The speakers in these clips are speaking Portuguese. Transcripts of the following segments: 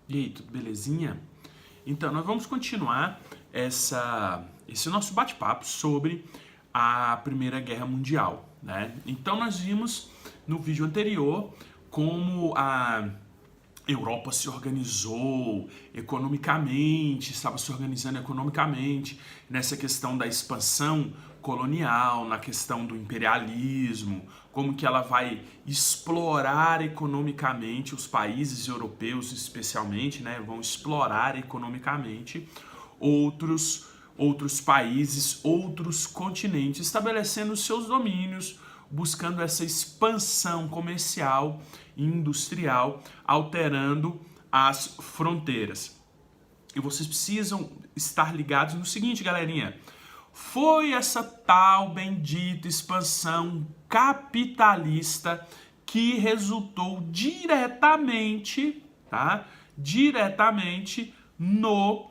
E aí, tudo belezinha? Então, nós vamos continuar esse nosso bate-papo sobre a Primeira Guerra Mundial, né? Então, nós vimos no vídeo anterior como a Europa se organizou economicamente, estava se organizando economicamente nessa questão da expansão colonial, na questão do imperialismo, como que ela vai explorar economicamente os países europeus, especialmente, né, vão explorar economicamente outros países, outros continentes, estabelecendo seus domínios, buscando essa expansão comercial e industrial, alterando as fronteiras. E vocês precisam estar ligados no seguinte, galerinha. Foi essa tal bendita expansão capitalista que resultou diretamente, tá? Diretamente no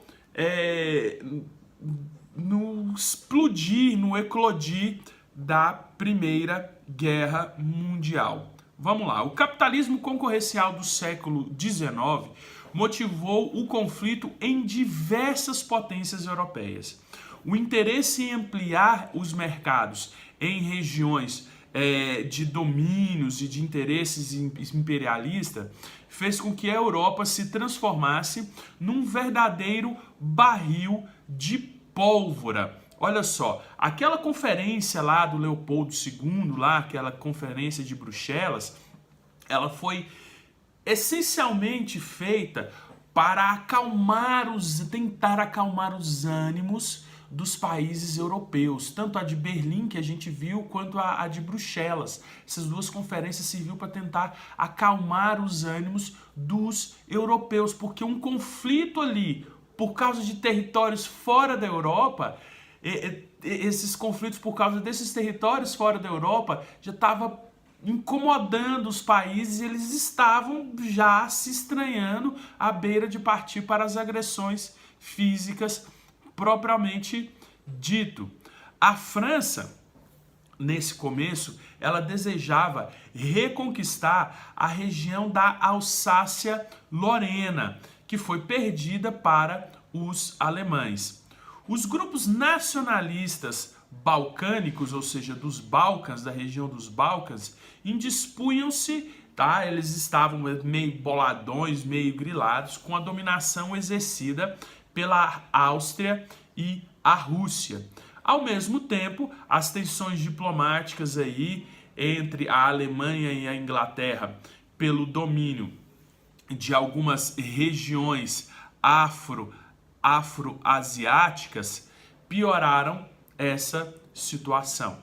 explodir, no eclodir da Primeira Guerra Mundial. Vamos lá, o capitalismo concorrencial do século XIX motivou o conflito em diversas potências europeias. O interesse em ampliar os mercados em regiões de domínios e de interesses imperialistas fez com que a Europa se transformasse num verdadeiro barril de pólvora. Olha só, aquela conferência lá do Leopoldo II, lá, aquela conferência de Bruxelas, ela foi essencialmente feita para tentar acalmar os ânimos dos países europeus, tanto a de Berlim, que a gente viu, quanto a de Bruxelas. Essas duas conferências serviu para tentar acalmar os ânimos dos europeus, porque um conflito ali, por causa de territórios fora da Europa, esses conflitos por causa desses territórios fora da Europa já estava incomodando os países, e eles estavam já se estranhando à beira de partir para as agressões físicas propriamente dito. A França, nesse começo, ela desejava reconquistar a região da Alsácia-Lorena, que foi perdida para os alemães. Os grupos nacionalistas balcânicos, ou seja, dos Balcãs, da região dos Balcãs, indispunham-se, tá? Eles estavam meio boladões, meio grilados, com a dominação exercida pela Áustria e a Rússia. Ao mesmo tempo, as tensões diplomáticas aí entre a Alemanha e a Inglaterra pelo domínio de algumas regiões afro-asiáticas pioraram essa situação.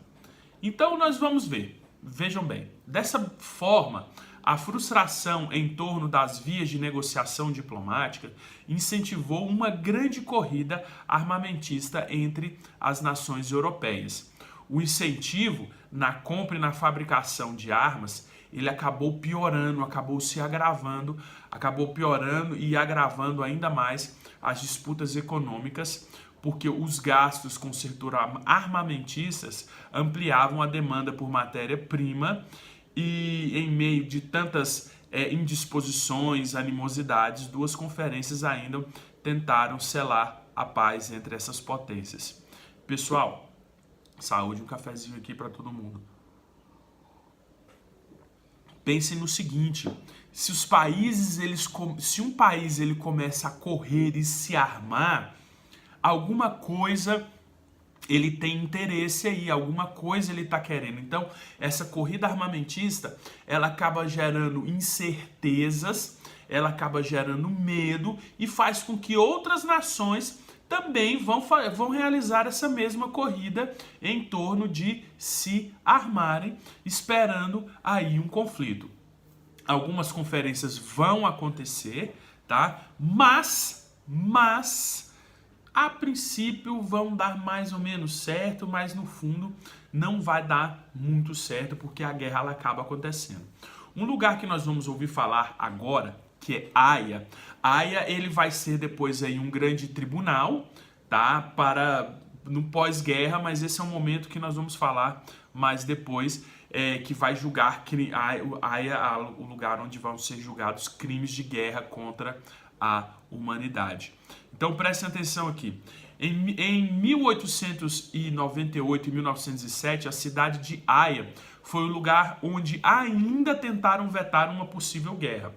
Então nós vamos ver, vejam bem, dessa forma, a frustração em torno das vias de negociação diplomática incentivou uma grande corrida armamentista entre as nações europeias. O incentivo na compra e na fabricação de armas, ele acabou piorando, acabou se agravando, acabou piorando e agravando ainda mais as disputas econômicas, porque os gastos com o setor armamentistas ampliavam a demanda por matéria-prima, e em meio de tantas indisposições, animosidades, duas conferências ainda tentaram selar a paz entre essas potências. Pessoal, saúde, um cafezinho aqui para todo mundo. Pensem no seguinte: se um país ele começa a correr e se armar, alguma coisa ele tem interesse aí, alguma coisa ele está querendo. Então, essa corrida armamentista, ela acaba gerando incertezas, ela acaba gerando medo e faz com que outras nações também vão realizar essa mesma corrida em torno de se armarem, esperando aí um conflito. Algumas conferências vão acontecer, tá? Mas a princípio vão dar mais ou menos certo, mas no fundo não vai dar muito certo, porque a guerra ela acaba acontecendo. Um lugar que nós vamos ouvir falar agora, que é Haia. Haia, ele vai ser depois aí um grande tribunal, tá? Para no pós-guerra, mas esse é um momento que nós vamos falar mais depois, que vai julgar Haia, o lugar onde vão ser julgados crimes de guerra contra a humanidade. Então prestem atenção aqui. Em 1898 e 1907, a cidade de Haia foi o lugar onde ainda tentaram vetar uma possível guerra.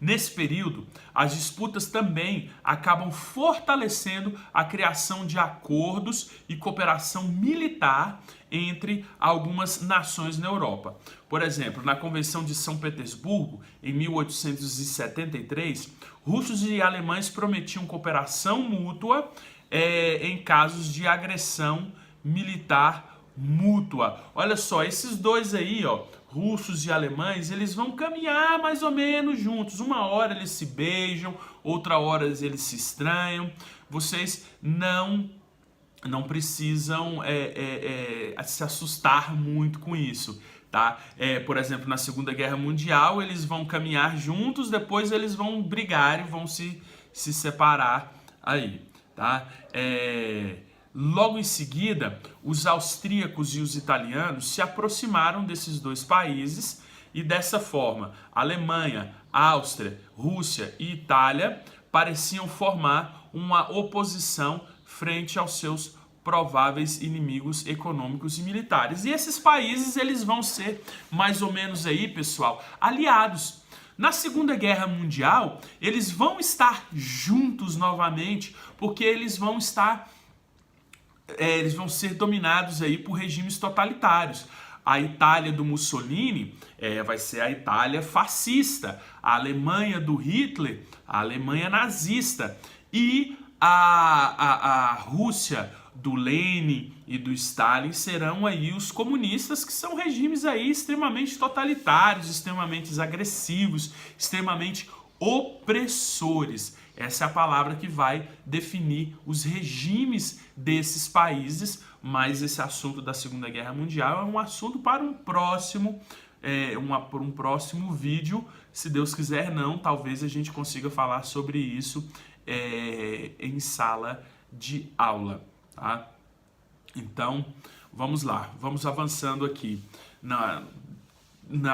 Nesse período, as disputas também acabam fortalecendo a criação de acordos e cooperação militar entre algumas nações na Europa. Por exemplo, na Convenção de São Petersburgo, em 1873, russos e alemães prometiam cooperação mútua em casos de agressão militar mútua. Olha só, esses dois aí, ó, russos e alemães, eles vão caminhar mais ou menos juntos. Uma hora eles se beijam, outra hora eles se estranham. Vocês não precisam se assustar muito com isso, tá? Por exemplo, na Segunda Guerra Mundial, eles vão caminhar juntos, depois eles vão brigar e vão se separar aí, tá? Logo em seguida, os austríacos e os italianos se aproximaram desses dois países e dessa forma, Alemanha, Áustria, Rússia e Itália pareciam formar uma oposição frente aos seus prováveis inimigos econômicos e militares. E esses países, eles vão ser mais ou menos aí, pessoal, aliados. Na Segunda Guerra Mundial, eles vão estar juntos novamente, porque eles vão ser dominados aí por regimes totalitários. A Itália do Mussolini vai ser a Itália fascista, a Alemanha do Hitler, a Alemanha nazista, e a Rússia do Lenin e do Stalin serão aí os comunistas, que são regimes aí extremamente totalitários, extremamente agressivos, extremamente opressores. Essa é a palavra que vai definir os regimes desses países, mas esse assunto da Segunda Guerra Mundial é um assunto para um próximo vídeo. Se Deus quiser, não, talvez a gente consiga falar sobre isso em sala de aula, tá? Então, vamos lá, vamos avançando aqui na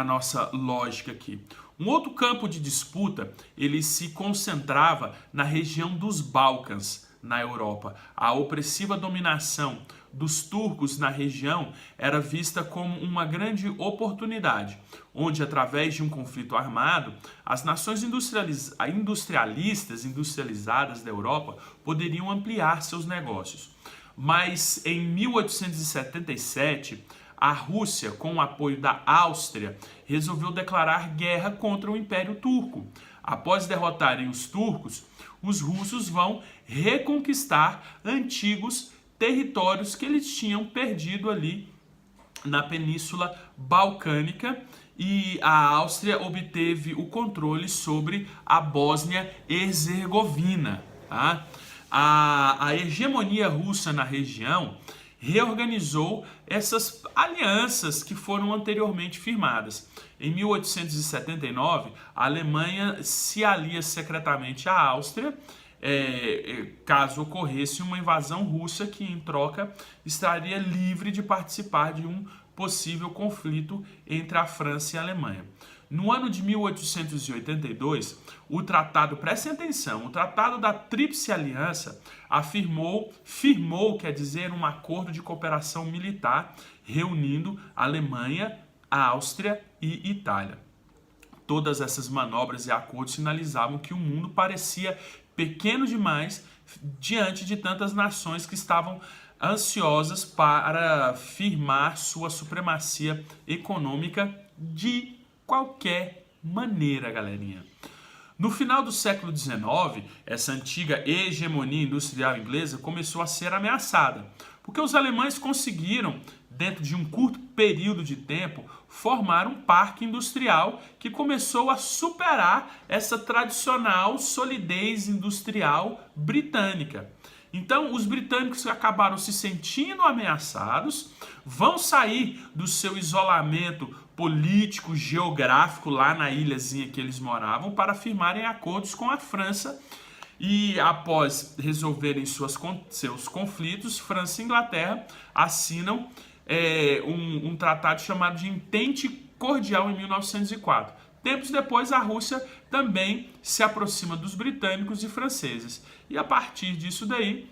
nossa lógica aqui. Um outro campo de disputa, ele se concentrava na região dos Balcãs, na Europa. A opressiva dominação dos turcos na região era vista como uma grande oportunidade, onde, através de um conflito armado, as nações industrializadas da Europa poderiam ampliar seus negócios. Mas em 1877, a Rússia, com o apoio da Áustria, resolveu declarar guerra contra o Império Turco. Após derrotarem os turcos, os russos vão reconquistar antigos territórios que eles tinham perdido ali na Península Balcânica, e a Áustria obteve o controle sobre a Bósnia-Herzegovina, tá? A hegemonia russa na região reorganizou essas alianças que foram anteriormente firmadas. Em 1879, a Alemanha se alia secretamente à Áustria, caso ocorresse uma invasão russa, que em troca estaria livre de participar de um possível conflito entre a França e a Alemanha. No ano de 1882, prestem atenção, o Tratado da Tríplice Aliança firmou, quer dizer, um acordo de cooperação militar reunindo a Alemanha, a Áustria e Itália. Todas essas manobras e acordos sinalizavam que o mundo parecia pequeno demais diante de tantas nações que estavam ansiosas para firmar sua supremacia econômica de qualquer maneira, galerinha. No final do século XIX, essa antiga hegemonia industrial inglesa começou a ser ameaçada, porque os alemães conseguiram, dentro de um curto período de tempo, formar um parque industrial que começou a superar essa tradicional solidez industrial britânica. Então, os britânicos acabaram se sentindo ameaçados, vão sair do seu isolamento político, geográfico lá na ilhazinha que eles moravam, para firmarem acordos com a França, e após resolverem seus conflitos, França e Inglaterra assinam um tratado chamado de Entente Cordial em 1904. Tempos depois, a Rússia também se aproxima dos britânicos e franceses. E a partir disso daí,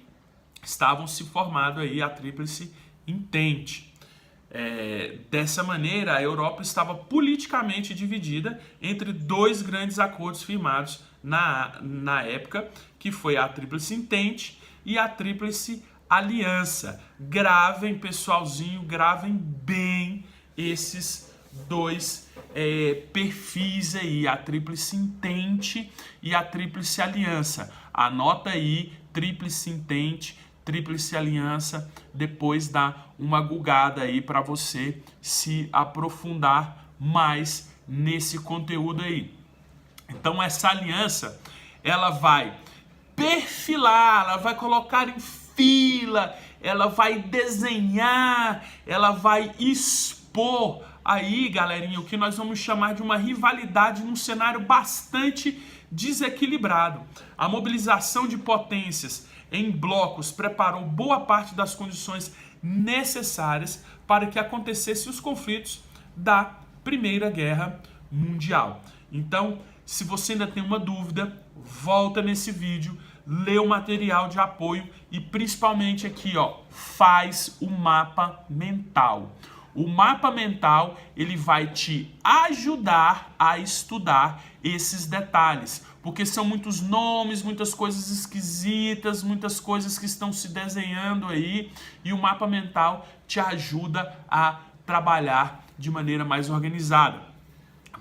estavam se formando aí a Tríplice Entente. Dessa maneira, a Europa estava politicamente dividida entre dois grandes acordos firmados na época, que foi a Tríplice Entente e a Tríplice Aliança. Gravem, pessoalzinho, gravem bem esses dois perfis aí, a Tríplice Entente e a Tríplice Aliança. Anota aí, Tríplice Entente, Tríplice Aliança, depois dá uma gugada aí para você se aprofundar mais nesse conteúdo aí. Então essa aliança, ela vai perfilar, ela vai colocar em fila, ela vai desenhar, ela vai expor aí, galerinha, o que nós vamos chamar de uma rivalidade num cenário bastante desequilibrado. A mobilização de potências em blocos preparou boa parte das condições necessárias para que acontecessem os conflitos da Primeira Guerra Mundial. Então, se você ainda tem uma dúvida, volta nesse vídeo, lê o material de apoio e principalmente aqui, ó, faz o mapa mental. O mapa mental, ele vai te ajudar a estudar esses detalhes, porque são muitos nomes, muitas coisas esquisitas, muitas coisas que estão se desenhando aí, e o mapa mental te ajuda a trabalhar de maneira mais organizada.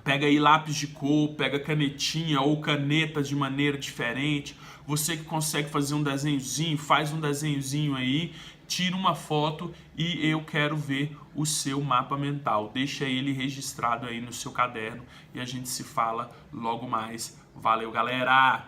Pega aí lápis de cor, pega canetinha ou caneta de maneira diferente. Você que consegue fazer um desenhozinho, faz um desenhozinho aí, tira uma foto e eu quero ver o seu mapa mental. Deixa ele registrado aí no seu caderno e a gente se fala logo mais. Valeu, galera!